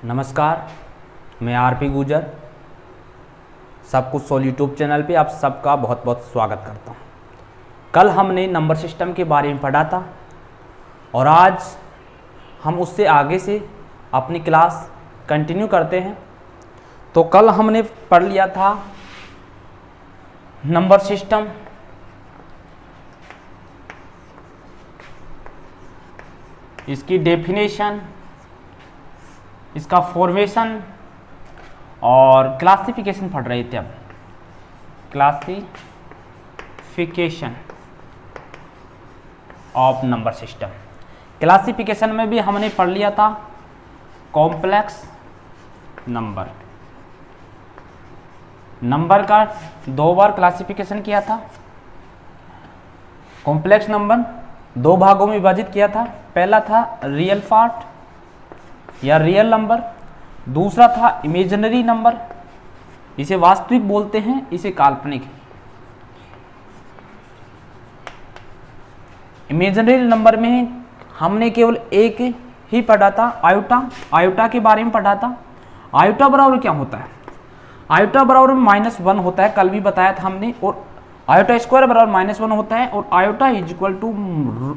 नमस्कार, मैं आरपी गुजर सब कुछ सोल यूट्यूब चैनल पे आप सबका बहुत बहुत स्वागत करता हूँ। कल हमने नंबर सिस्टम के बारे में पढ़ा था और आज हम उससे आगे से अपनी क्लास कंटिन्यू करते हैं। तो कल हमने पढ़ लिया था नंबर सिस्टम, इसकी डेफिनेशन, इसका फॉर्मेशन और क्लासिफिकेशन पढ़ रहे थे। अब classification of number system. Classification में भी हमने पढ़ लिया था कॉम्प्लेक्स नंबर। नंबर का 2 बार क्लासिफिकेशन किया था। कॉम्प्लेक्स नंबर 2 भागों में विभाजित किया था। पहला था रियल पार्ट या रियल नंबर, दूसरा था इमेजिनरी नंबर, इसे वास्तविक बोलते हैं, इसे काल्पनिक। इमेजिनरी नंबर में हमने केवल एक ही पढ़ा था, आयोटा। आयोटा के बारे में पढ़ा था। आयोटा बराबर क्या होता है? आयोटा बराबर -1 होता है, कल भी बताया था हमने। और आयोटा स्क्वायर बराबर -1 होता है और आयोटा इज इक्वल टू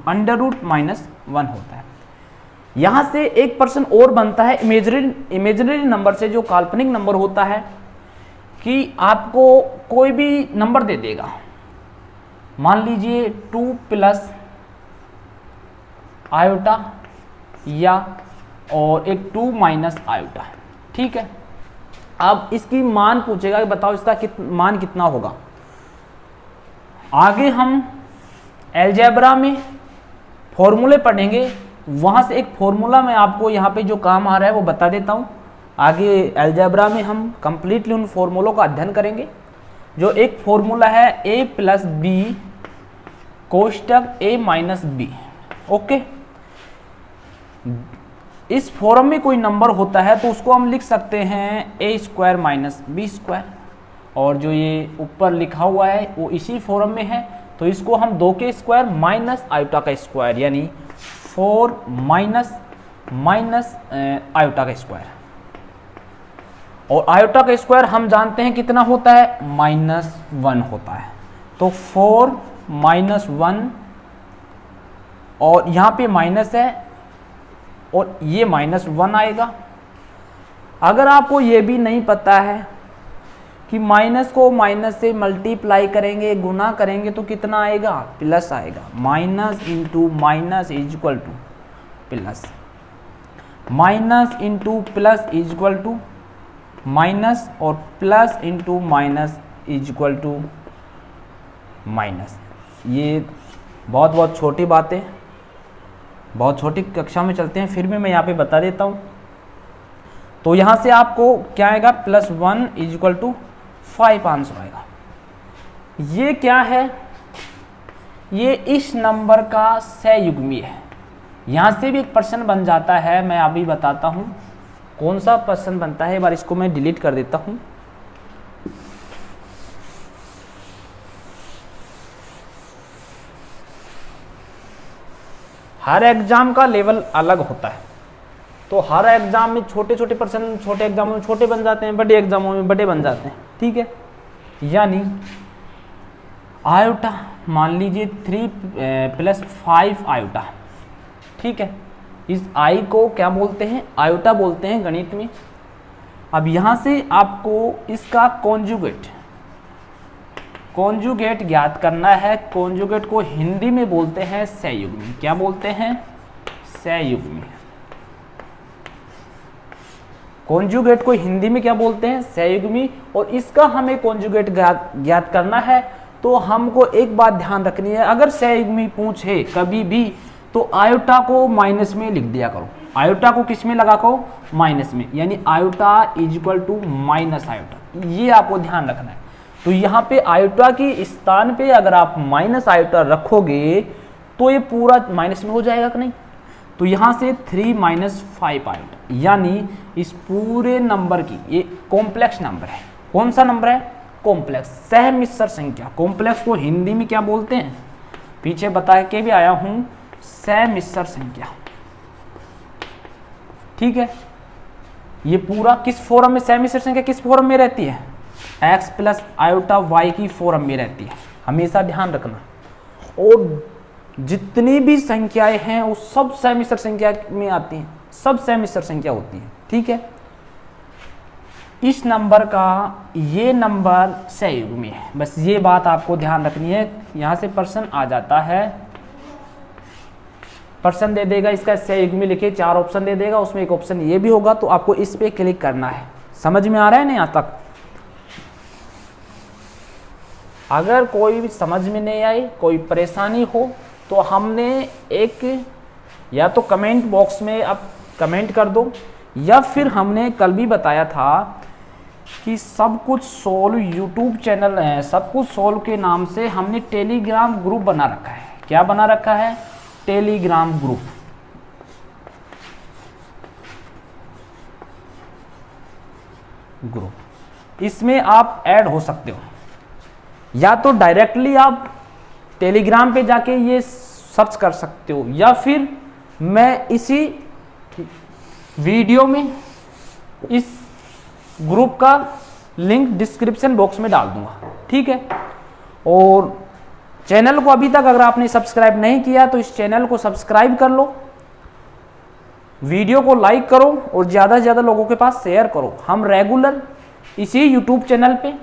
√-1 होता है। यहां से एक पर्सन और बनता है इमेजिनरी नंबर से, जो काल्पनिक नंबर होता है, कि आपको कोई भी नंबर दे देगा। मान लीजिए 2 प्लस आयोटा या और एक 2 माइनस आयोटा, ठीक है। अब इसकी मान पूछेगा कि बताओ इसका मान कितना होगा। आगे हम अलजेब्रा में फॉर्मूले पढ़ेंगे, वहां से एक फॉर्मूला मैं आपको यहाँ पे जो काम आ रहा है वो बता देता हूँ। आगे अलजेब्रा में हम कंप्लीटली उन फॉर्मूलों का अध्ययन करेंगे। जो एक फॉर्मूला है a + b कोष्टक a - b, okay. इस फॉर्म में कोई नंबर होता है तो उसको हम लिख सकते हैं a² - b², और जो ये ऊपर लिखा हुआ है वो इसी फॉर्म में है, तो इसको हम 2 के स्क्वायर माइनस आयोटा का स्क्वायर यानी 4 माइनस आयोटा का स्क्वायर। और आयोटा का स्क्वायर हम जानते हैं कितना होता है, -1 होता है। तो 4 - 1, और यहाँ पे माइनस है और ये -1 आएगा। अगर आपको ये भी नहीं पता है कि माइनस को माइनस से मल्टीप्लाई करेंगे, गुना करेंगे तो कितना आएगा, प्लस आएगा। Minus into minus is equal to plus, minus into plus is equal to minus, और plus into minus is equal to minus. ये बहुत छोटी बातें, बहुत छोटी कक्षा में चलते हैं, फिर भी मैं यहाँ पे बता देता हूँ। तो यहाँ से आपको क्या आएगा, +1 इज इक्वल टू 5 आंसर आएगा। ये क्या है, ये इस नंबर का सहयुग्मी है। यहाँ से भी एक पर्सन बन जाता है, मैं अभी बताता हूँ कौन सा पर्सन बनता है। एक बार इसको मैं डिलीट कर देता हूँ। हर एग्जाम का लेवल अलग होता है, तो हर एग्जाम में छोटे पर्सन छोटे एग्जामों में छोटे बन जाते हैं, बड़े एग्जामों में बड़े बन जाते हैं, ठीक है। यानी आयोटा मान लीजिए 3 + 5 आयोटा, ठीक है। इस आई को क्या बोलते हैं, आयोटा बोलते हैं गणित में। अब यहाँ से आपको इसका कॉन्जुगेट ज्ञात करना है। कॉन्जुगेट को हिंदी में बोलते हैं सहयुग्मी। क्या बोलते हैं, सहयुग्मी। कॉन्जुगेट को हिंदी में क्या बोलते हैं, सहयुग्मी। और इसका हमें कॉन्जुगेट ज्ञात करना है तो हमको एक बात ध्यान रखनी है, अगर सहयुग्मी पूछे कभी भी तो आयोटा को माइनस में लिख दिया करो। आयोटा को किस में लगा करो, माइनस में, यानी iota is equal to minus iota. ये आपको ध्यान रखना है। तो यहाँ पे आयोटा के स्थान पे अगर आप माइनस आयोटा रखोगे तो ये पूरा माइनस में हो जाएगा कि नहीं। तो यहाँ से 3 - 5 आयोटा, यानी इस पूरे नंबर की, ये कॉम्प्लेक्स नंबर है। कौन सा नंबर है, कॉम्प्लेक्स, सहमिश्र संख्या। कॉम्प्लेक्स को हिंदी में क्या बोलते हैं, पीछे बता के भी आया हूं, सहमिश्र संख्या, ठीक है। ये पूरा किस फॉर्म में, सेमी स्थिर संख्या किस फॉर्म में रहती है, x प्लस आयोटा y की फॉर्म में रहती है, हमेशा ध्यान रखना। और जितनी भी संख्याएं हैं वो सब सेमी स्थिर संख्या में आती हैं, सब सेमी स्थिर संख्या होती हैं, ठीक है। इस नंबर का ये नंबर सहयुग्मी है, बस ये बात आपको ध्यान रखनी है। यहां से प्रश्न आ जाता है, प्रश्न दे देगा इसका सहयुग्मी लिखे, 4 ऑप्शन दे देगा, उसमें एक ऑप्शन ये भी होगा, तो आपको इस पे क्लिक करना है। समझ में आ रहा है ना यहाँ तक? अगर कोई भी समझ में नहीं आई, कोई परेशानी हो, तो हमने एक या तो कमेंट बॉक्स में आप कमेंट कर दो, या फिर हमने कल भी बताया था कि सब कुछ सोल्व यूट्यूब चैनल है, सब कुछ सोल्व के नाम से हमने टेलीग्राम ग्रुप बना रखा है। क्या बना रखा है? Telegram group. इसमें आप ऐड हो सकते हो, या तो डायरेक्टली आप टेलीग्राम पे जाके ये सर्च कर सकते हो, या फिर मैं इसी वीडियो में इस ग्रुप का लिंक डिस्क्रिप्शन बॉक्स में डाल दूंगा, ठीक है। और चैनल को अभी तक अगर आपने सब्सक्राइब नहीं किया तो इस चैनल को सब्सक्राइब कर लो, वीडियो को लाइक करो और ज़्यादा से ज़्यादा लोगों के पास शेयर करो। हम रेगुलर इसी यूट्यूब चैनल पे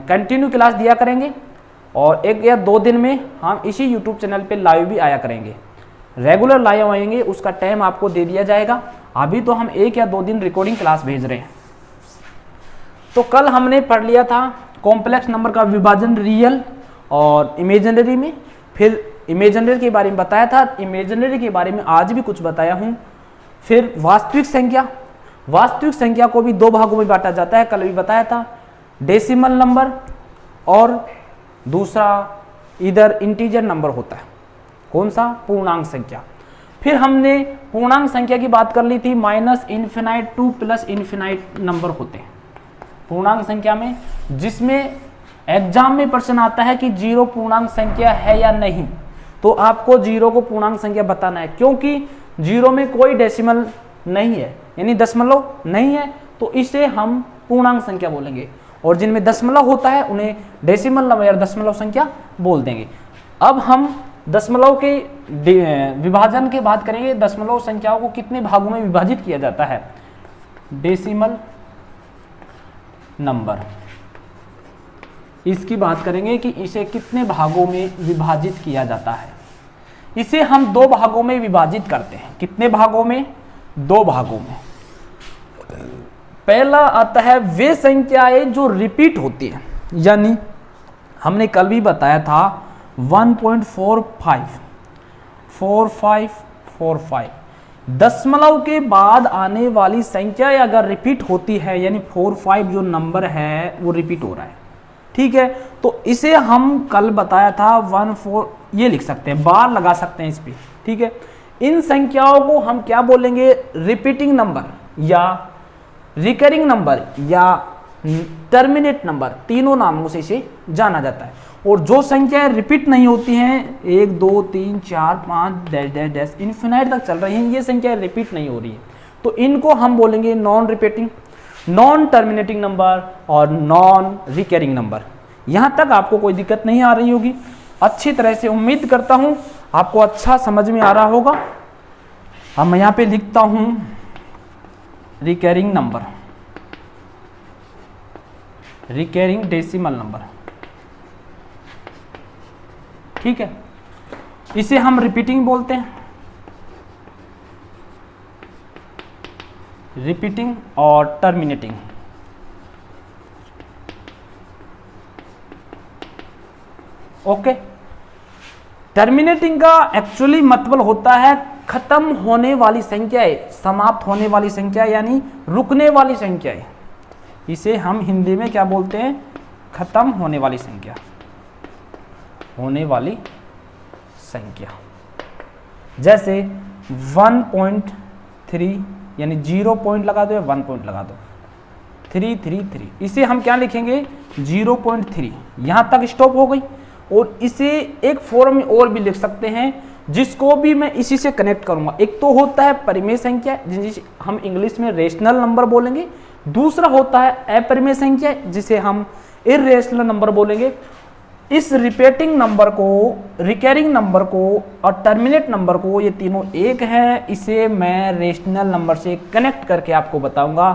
कंटिन्यू क्लास दिया करेंगे, और 1 या 2 दिन में हम इसी यूट्यूब चैनल पे लाइव भी आया करेंगे। रेगुलर लाइव आएंगे, उसका टाइम आपको दे दिया जाएगा। अभी तो हम 1 या 2 दिन रिकॉर्डिंग क्लास भेज रहे हैं। तो कल हमने पढ़ लिया था कॉम्प्लेक्स नंबर का विभाजन रियल और इमेजिनरी में, फिर इमेजिनरी के बारे में बताया था, इमेजिनरी के बारे में आज भी कुछ बताया हूँ। फिर वास्तविक संख्या, वास्तविक संख्या को भी 2 भागों में बांटा जाता है, कल भी बताया था, डेसिमल नंबर और दूसरा इधर इंटीजर नंबर होता है। कौन सा? पूर्णांक संख्या। फिर हमने पूर्णांक संख्या की बात कर ली थी, minus infinite two plus infinite number होते हैं पूर्णांक संख्या में, जिसमें एग्जाम में प्रश्न आता है कि 0 पूर्णांक संख्या है या नहीं, तो आपको 0 को पूर्णांक संख्या बताना है, क्योंकि 0 में कोई डेसिमल नहीं है, यानी दशमलव नहीं है, तो इसे हम पूर्णांक संख्या बोलेंगे। और जिनमें दशमलव होता है उन्हें डेसिमल नंबर या दशमलव संख्या बोल देंगे। अब हम दशमलव के विभाजन की बात करेंगे, दशमलव संख्याओं को कितने भागों में विभाजित किया जाता है। डेसिमल नंबर, इसकी बात करेंगे कि इसे कितने भागों में विभाजित किया जाता है। इसे हम 2 भागों में विभाजित करते हैं। कितने भागों में? 2 भागों में। पहला आता है वे संख्याएं जो रिपीट होती है, यानी हमने कल भी बताया था 1.45 4545 दशमलव के बाद आने वाली संख्या अगर रिपीट होती है, यानी 45 जो नंबर है वो रिपीट हो रहा है, ठीक है। तो इसे हम कल बताया था 14, ये लिख सकते हैं, बार लगा सकते हैं इस पे, ठीक है। इन संख्याओं को हम क्या बोलेंगे? रिपीटिंग नंबर या रिकरिंग नंबर या टर्मिनेट नंबर, तीनों नामों से इसे जाना जाता है। और जो संख्याएं रिपीट नहीं होती हैं, 1 2 3 4 5 डैश डैश डैश इन्फिनाइट तक चल रही हैं, ये संख्याएं रिपीट नहीं हो रही है, तो इनको हम बोलेंगे non repeating, non terminating number और नॉन रिकरिंग नंबर। यहाँ तक आपको कोई दिक्कत नहीं आ रही होगी, अच्छी तरह से उम्मीद करता हूँ आपको अच्छा समझ में आ रहा होगा। अब मैं यहाँ पे लिखता हूँ recurring number, recurring decimal number, ठीक है। इसे हम रिपीटिंग बोलते हैं, रिपीटिंग और टर्मिनेटिंग। ओके, टर्मिनेटिंग का एक्चुअली मतलब होता है खत्म होने वाली संख्याएं, समाप्त होने वाली संख्या, यानी रुकने वाली संख्याएं। इसे हम हिंदी में क्या बोलते हैं? खत्म होने वाली संख्या, होने वाली संख्या। जैसे 1.3 यानी 0 पॉइंट लगा दो या 1 पॉइंट लगा दो, 333, इसे हम क्या लिखेंगे? 0.3, यहां तक स्टॉप हो गई। और इसे एक फॉर्म में और भी लिख सकते हैं, जिसको भी मैं इसी से कनेक्ट करूंगा। एक तो होता है परिमेय संख्या जिसे हम इंग्लिश में रेशनल नंबर बोलेंगे, दूसरा होता है अपरिमेय संख्या जिसे हम इर्रेशनल नंबर बोलेंगे। इस रिपीटिंग नंबर को, रिकरिंग नंबर को और टर्मिनेट नंबर को, ये तीनों एक है, इसे मैं रेशनल नंबर से कनेक्ट करके आपको बताऊंगा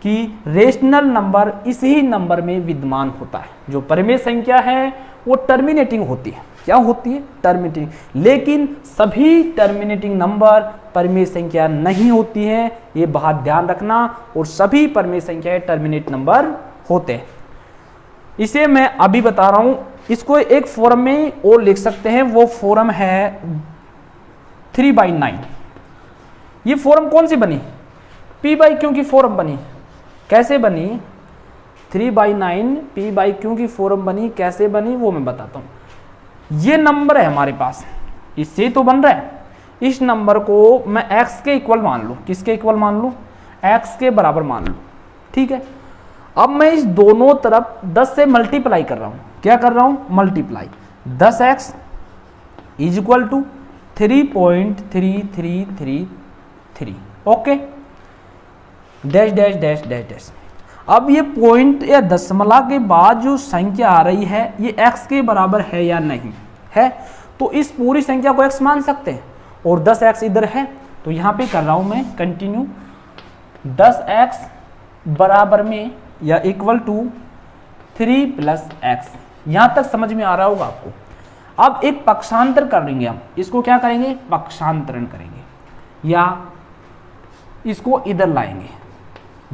कि रेशनल नंबर इसी नंबर में विद्यमान होता है। जो परिमेय संख्या है वो टर्मिनेटिंग होती है। क्या होती है? टर्मिनेटिंग। लेकिन सभी टर्मिनेटिंग नंबर परिमेय संख्या नहीं होती है, ये बात ध्यान रखना। और सभी परिमेय संख्याएं टर्मिनेट नंबर होते हैं। इसे मैं अभी बता रहा हूं। इसको एक फॉर्म में और लिख सकते हैं, वो फॉर्म है 3/9। ये फॉर्म कौन सी बनी? p/q की फॉर्म बनी। कैसे बनी? 3/9 p/q की फॉर्म बनी। कैसे बनी वो मैं बताता हूं। ये नंबर है हमारे पास, इससे तो बन रहा है। इस नंबर को मैं x के इक्वल मान लूं। किसके इक्वल मान लूं? x के बराबर मान लूं। ठीक है। अब मैं इस दोनों तरफ 10 से मल्टीप्लाई कर रहा हूं। क्या कर रहा हूं? Multiply. 10x is equal to 3.3333। Okay, dash dash dash dash dash. अब ये पॉइंट या दशमलव के बाद जो संख्या आ रही है ये x के बराबर है या नहीं है, तो इस पूरी संख्या को x मान सकते हैं। और 10x इधर है तो यहां पे कर रहा हूं मैं कंटिन्यू। 10x बराबर में या इक्वल टू 3 + x। यहां तक समझ में आ रहा होगा आपको। अब एक पक्षांतर करेंगे हम। इसको क्या करेंगे? पक्षांतरण करेंगे या इसको इधर लाएंगे।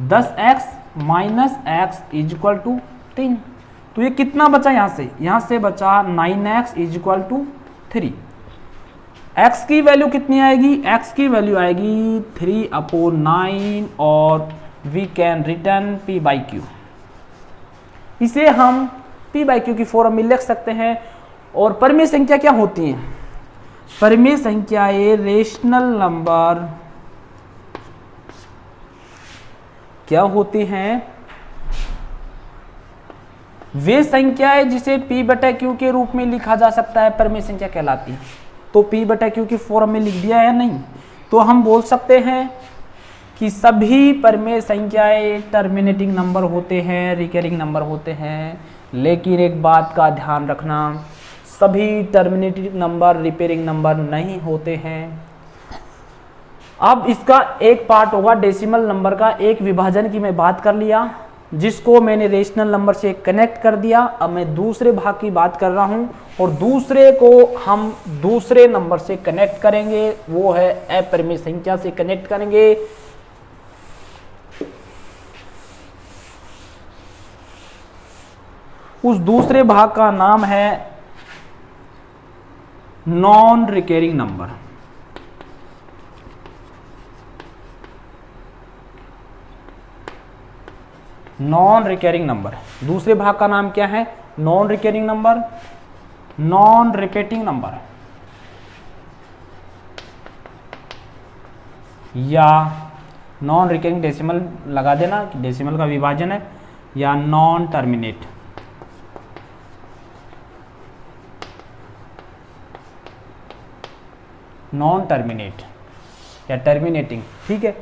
10x - x is equal to 3। तो ये कितना बचा यहां से? यहां से बचा 9x is equal to 3। x की वैल्यू कितनी आएगी? x की वैल्यू आएगी 3/9 और वी कैन रिटर्न p/q। इसे हम p/q की फॉर्म में लिख सकते हैं। और परिमेय संख्या क्या होती है? परिमेय संख्याएं रेशनल नंबर क्या होती हैं? वे संख्याएं जिसे p/q के रूप में लिखा जा सकता है परिमेय संख्या कहलाती है। तो p/q की फॉर्म में लिख दिया या नहीं? तो हम बोल सकते हैं कि सभी परिमेय संख्याएं टर्मिनेटिंग नंबर होते हैं, रिकरिंग नंबर होते हैं। लेकिन एक बात का ध्यान रखना, सभी टर्मिनेटिंग नंबर रिपेयरिंग नंबर नहीं होते हैं। अब इसका एक पार्ट होगा डेसिमल नंबर का। एक विभाजन की मैं बात कर लिया, जिसको मैंने रेशनल नंबर से कनेक्ट कर दिया। अब मैं दूसरे भाग की बात कर रहा हूं और दूसरे को हम दूसरे नंबर से कनेक्ट करेंगे, वो है अपरिमेय संख्या से कनेक्ट करेंगे। उस दूसरे भाग का नाम है non recurring number. Non recurring number दूसरे भाग का नाम क्या है? Non recurring number, non repeating number या नॉन रिकरिंग डेसिमल लगा देना कि डेसिमल का विभाजन है, या नॉन टर्मिनेट। नॉन टर्मिनेट या टर्मिनेटिंग। ठीक है।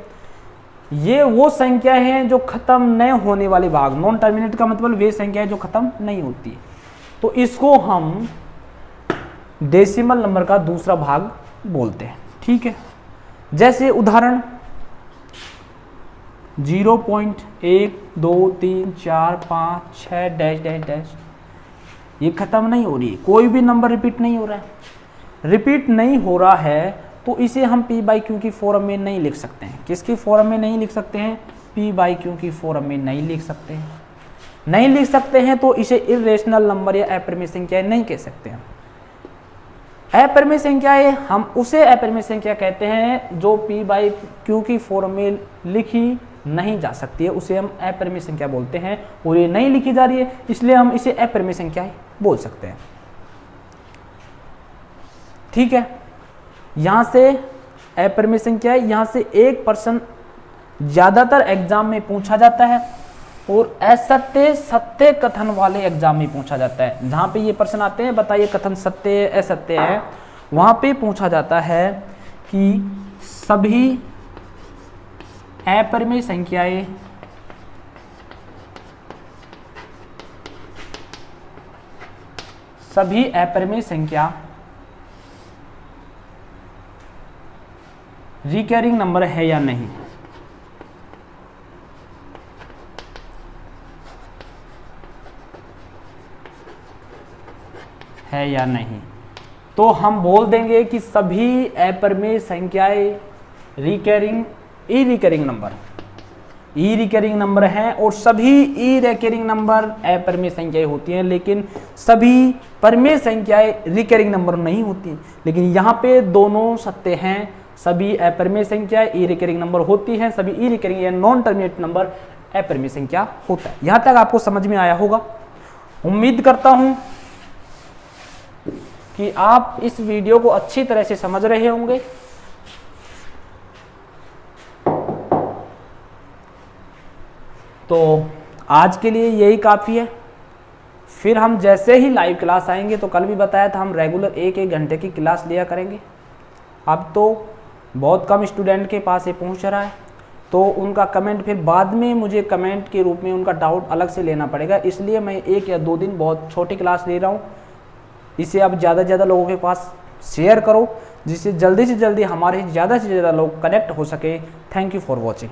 ये वो संख्या है जो खत्म नहीं होने वाले भाग। नॉन टर्मिनेट का मतलब वे संख्या है जो खत्म नहीं होती है। तो इसको हम डेसिमल नंबर का दूसरा भाग बोलते हैं। ठीक है। जैसे उदाहरण 0.12345 डैश डैश डैश, ये खत्म नहीं हो रही है, कोई भी नंबर रिपीट नहीं हो रहा है। रिपीट नहीं हो रहा है तो इसे हम p/q की फॉर्म में नहीं लिख सकते हैं। किसकी फॉर्म में नहीं लिख सकते हैं? p/q की फॉर्म में नहीं लिख सकते हैं। नहीं लिख सकते हैं तो इसे इर्रेशनल नंबर या अपरिमेय संख्याएं नहीं कह सकते हैं। अपरिमेय संख्याएं हम उसे अपरिमेय संख्या कहते हैं जो p/q की फॉर्म में लिखी नहीं जा सकती है, उसे हम अपरिमेय संख्या बोलते हैं। और ये नहीं लिखी जा रही है इसलिए हम इसे अपरिमेय संख्याएं बोल सकते हैं। ठीक है। यहां से अपरिमेय संख्या, यहां से 1% ज्यादातर एग्जाम में पूछा जाता है और असत्य सत्य कथन वाले एग्जाम में पूछा जाता है। जहां पे ये प्रश्न आते हैं बताइए कथन सत्य असत्य है, वहाँ पे पूछा जाता है कि सभी अपरिमेय संख्याएं रिकरिंग नंबर है या नहीं। है या नहीं, तो हम बोल देंगे कि सभी अपरिमेय संख्याएं रिकरिंग ई रिकरिंग नंबर हैं और सभी ई रिकरिंग नंबर अपरिमेय संख्याएं होती हैं, लेकिन सभी परिमेय संख्याएं रिकरिंग नंबर नहीं होती। लेकिन यहाँ पे दोनों सत्य हैं, सभी अपरिमेय संख्याएं ई रिकरिंग नंबर होती हैं, सभी ई रिकरिंग या नॉन टर्मिनेट नंबर अपरिमेय संख्या होता है। यहाँ तक आपको समझ में आया होगा। उम्मीद करता हूँ कि आप इस वीडियो को अच्छी तरह से समझ रहे होंगे। तो आज के लिए यही काफ़ी है। फिर हम जैसे ही लाइव क्लास आएंगे, तो कल भी बताया था हम रेगुलर 1-1 घंटे की क्लास लिया करेंगे। अब तो बहुत कम स्टूडेंट के पास ये पहुंच रहा है, तो उनका कमेंट फिर बाद में मुझे कमेंट के रूप में उनका डाउट अलग से लेना पड़ेगा। इसलिए मैं 1 या 2 दिन बहुत छोटी क्लास ले रहा हूँ। इसे आप ज़्यादा से ज़्यादा लोगों के पास शेयर करो, जिससे जल्दी से जल्दी हमारे ज़्यादा से ज़्यादा लोग कनेक्ट हो सके। Thank you for watching.